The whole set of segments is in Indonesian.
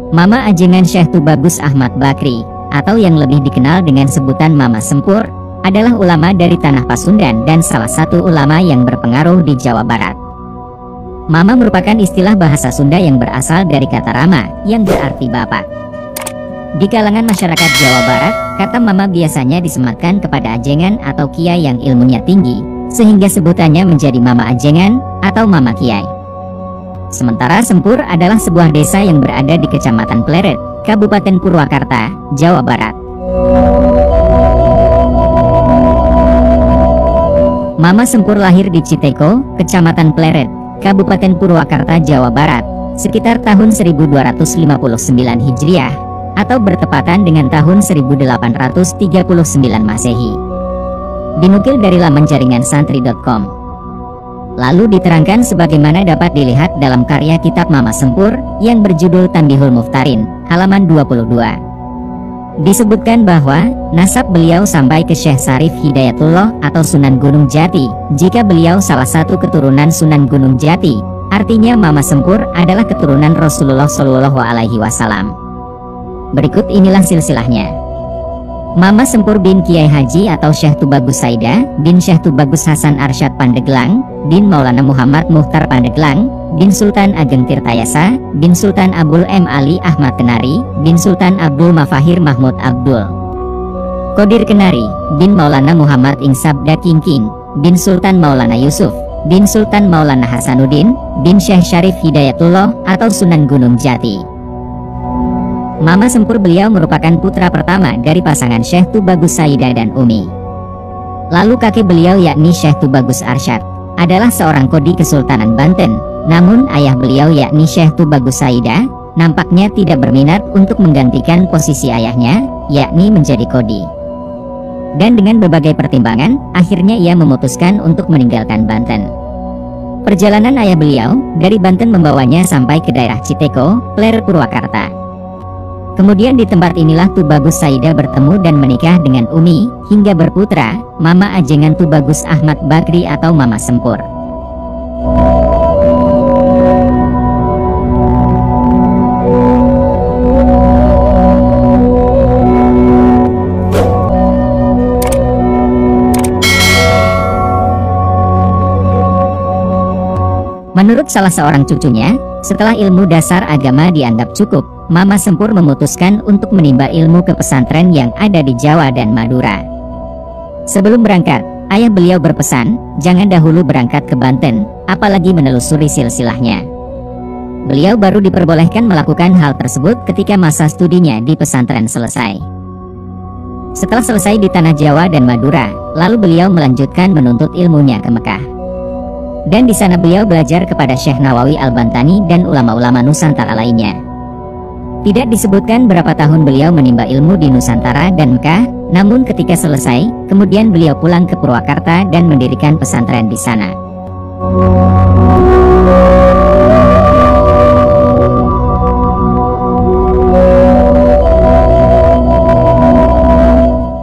Mama Ajengan Syekh Tubagus Ahmad Bakri, atau yang lebih dikenal dengan sebutan Mama Sempur, adalah ulama dari tanah Pasundan dan salah satu ulama yang berpengaruh di Jawa Barat. Mama merupakan istilah bahasa Sunda yang berasal dari kata rama, yang berarti bapak. Di kalangan masyarakat Jawa Barat, kata mama biasanya disematkan kepada ajengan atau kiai yang ilmunya tinggi, sehingga sebutannya menjadi Mama Ajengan atau Mama Kiai. Sementara Sempur adalah sebuah desa yang berada di Kecamatan Pleret, Kabupaten Purwakarta, Jawa Barat. Mama Sempur lahir di Citeko, Kecamatan Pleret, Kabupaten Purwakarta, Jawa Barat, sekitar tahun 1259 Hijriah, atau bertepatan dengan tahun 1839 Masehi. Dinukil dari laman jaringan santri.com. Lalu diterangkan sebagaimana dapat dilihat dalam karya kitab Mama Sempur yang berjudul Tanbihul Muftarin, halaman 22. Disebutkan bahwa nasab beliau sampai ke Syekh Sarif Hidayatullah atau Sunan Gunung Jati. Jika beliau salah satu keturunan Sunan Gunung Jati, artinya Mama Sempur adalah keturunan Rasulullah Shallallahu Alaihi Wasallam. Berikut inilah silsilahnya. Mama Sempur bin Kiai Haji atau Syekh Tubagus Saida bin Syekh Tubagus Hasan Arsyad Pandeglang bin Maulana Muhammad Muhtar Pandeglang bin Sultan Ageng Tirtayasa bin Sultan Abdul M. Ali Ahmad Kenari bin Sultan Abdul Mafahir Mahmud Abdul Qadir Kenari bin Maulana Muhammad Ingsabda Kingking bin Sultan Maulana Yusuf bin Sultan Maulana Hasanuddin bin Syekh Syarif Hidayatullah atau Sunan Gunung Jati. Mama Sempur beliau merupakan putra pertama dari pasangan Syekh Tubagus Saida dan Umi. Lalu kakek beliau yakni Syekh Tubagus Arsyad adalah seorang kodi Kesultanan Banten. Namun ayah beliau yakni Syekh Tubagus Saida nampaknya tidak berminat untuk menggantikan posisi ayahnya, yakni menjadi kodi. Dan dengan berbagai pertimbangan, akhirnya ia memutuskan untuk meninggalkan Banten. Perjalanan ayah beliau dari Banten membawanya sampai ke daerah Citeko, Pleret, Purwakarta. Kemudian di tempat inilah Tubagus Saida bertemu dan menikah dengan Umi, hingga berputra, Mama Ajengan Tubagus Ahmad Bakri atau Mama Sempur. Menurut salah seorang cucunya, setelah ilmu dasar agama dianggap cukup, Mama Sempur memutuskan untuk menimba ilmu ke pesantren yang ada di Jawa dan Madura. Sebelum berangkat, ayah beliau berpesan, jangan dahulu berangkat ke Banten, apalagi menelusuri silsilahnya. Beliau baru diperbolehkan melakukan hal tersebut ketika masa studinya di pesantren selesai. Setelah selesai di tanah Jawa dan Madura, lalu beliau melanjutkan menuntut ilmunya ke Mekah. Dan di sana beliau belajar kepada Syekh Nawawi Al-Bantani dan ulama-ulama Nusantara lainnya. Tidak disebutkan berapa tahun beliau menimba ilmu di Nusantara dan Mekah, namun ketika selesai, kemudian beliau pulang ke Purwakarta dan mendirikan pesantren di sana.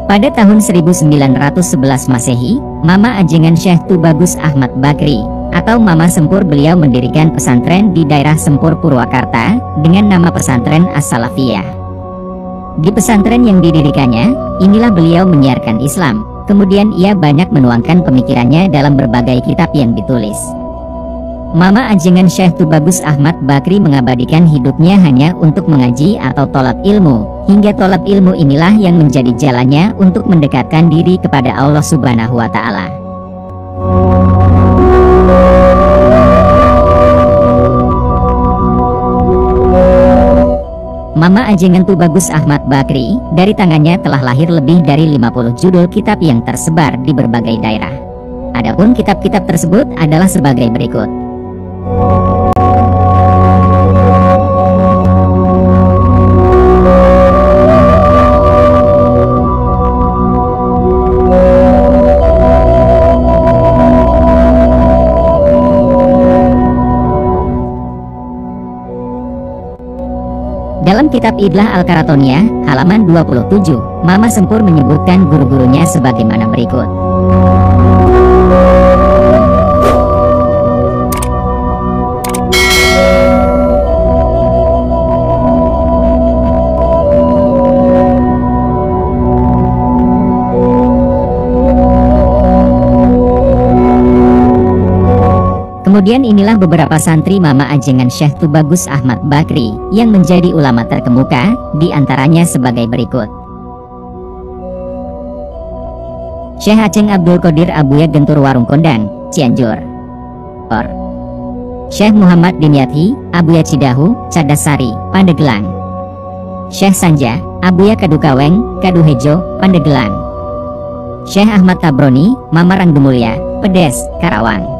Pada tahun 1911 Masehi, Mama Ajengan Syekh Tubagus Ahmad Bakri atau Mama Sempur beliau mendirikan pesantren di daerah Sempur, Purwakarta dengan nama pesantren As-Salafiyah. Di pesantren yang didirikannya, inilah beliau menyiarkan Islam. Kemudian ia banyak menuangkan pemikirannya dalam berbagai kitab yang ditulis. Mama Ajengan Syekh Tubagus Ahmad Bakri mengabadikan hidupnya hanya untuk mengaji atau tolab ilmu, hingga tolab ilmu inilah yang menjadi jalannya untuk mendekatkan diri kepada Allah Subhanahu wa Ta'ala. Mama Ajengan Tubagus Ahmad Bakri, dari tangannya telah lahir lebih dari 50 judul kitab yang tersebar di berbagai daerah. Adapun kitab-kitab tersebut adalah sebagai berikut. Dalam kitab Idlah Al-Karatonia, halaman 27, Mama Sempur menyebutkan guru-gurunya sebagaimana berikut. Kemudian inilah beberapa santri Mama Ajengan Syekh Tubagus Ahmad Bakri yang menjadi ulama terkemuka, di antaranya sebagai berikut. Syekh Aceng Abdul Qadir Abuya Gentur Warung Kondang, Cianjur. Syekh Muhammad Dimyati Abuya Cidahu, Cadasari, Pandeglang. Syekh Sanja Abuya Kadukaweng, Kaduhejo, Pandeglang. Syekh Ahmad Tabroni Mama Rangdumulya, Pedes, Karawang.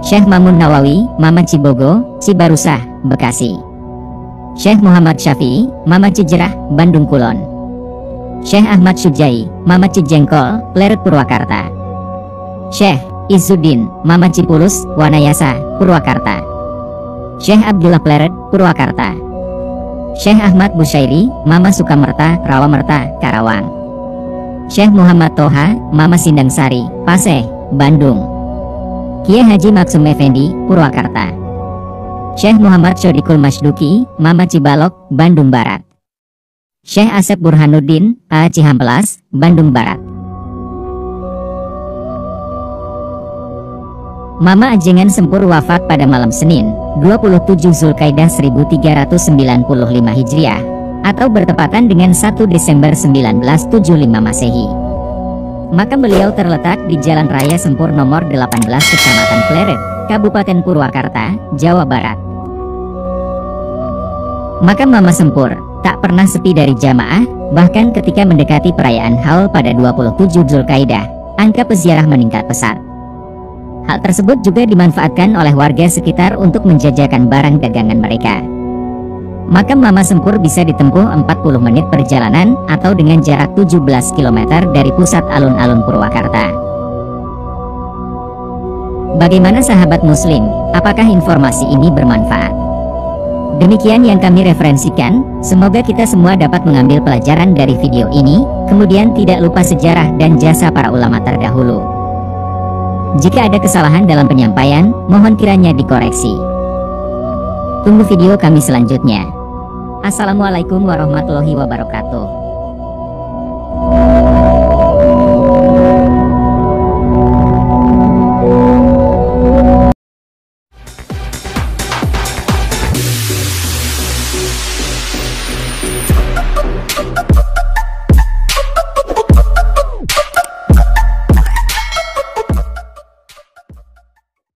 Syekh Mamun Nawawi Mama Cibogo, Cibarusah, Bekasi. Syekh Muhammad Syafi'i Mama Cijerah, Bandung Kulon. Syekh Ahmad Syujai Mama Cijengkol, Pleret Purwakarta. Syekh Izzuddin Mama Cipulus, Wanayasa, Purwakarta. Syekh Abdullah Pleret, Purwakarta. Syekh Ahmad Busyairi Mama Sukamerta, Rawamerta, Karawang. Syekh Muhammad Toha Mama Sindangsari, Paseh, Bandung. Kiai Haji Maksum Effendi, Purwakarta. Syekh Muhammad Syodikul Masduki Mama Cibalok, Bandung Barat. Syekh Asep Burhanuddin, A. Cihampelas, Bandung Barat. Mama Ajengan Sempur wafat pada malam Senin, 27 Zulkaidah 1395 Hijriah, atau bertepatan dengan 1 Desember 1975 Masehi. Makam beliau terletak di Jalan Raya Sempur nomor 18 Kecamatan Pleret, Kabupaten Purwakarta, Jawa Barat. Makam Mama Sempur tak pernah sepi dari jamaah, bahkan ketika mendekati perayaan Haul pada 27 Zulkaidah, angka peziarah meningkat pesat. Hal tersebut juga dimanfaatkan oleh warga sekitar untuk menjajakan barang dagangan mereka. Makam Mama Sempur bisa ditempuh 40 menit perjalanan atau dengan jarak 17 km dari pusat alun-alun Purwakarta. Bagaimana sahabat muslim, apakah informasi ini bermanfaat? Demikian yang kami referensikan, semoga kita semua dapat mengambil pelajaran dari video ini, kemudian tidak lupa sejarah dan jasa para ulama terdahulu. Jika ada kesalahan dalam penyampaian, mohon kiranya dikoreksi. Tunggu video kami selanjutnya. Assalamualaikum warahmatullahi wabarakatuh.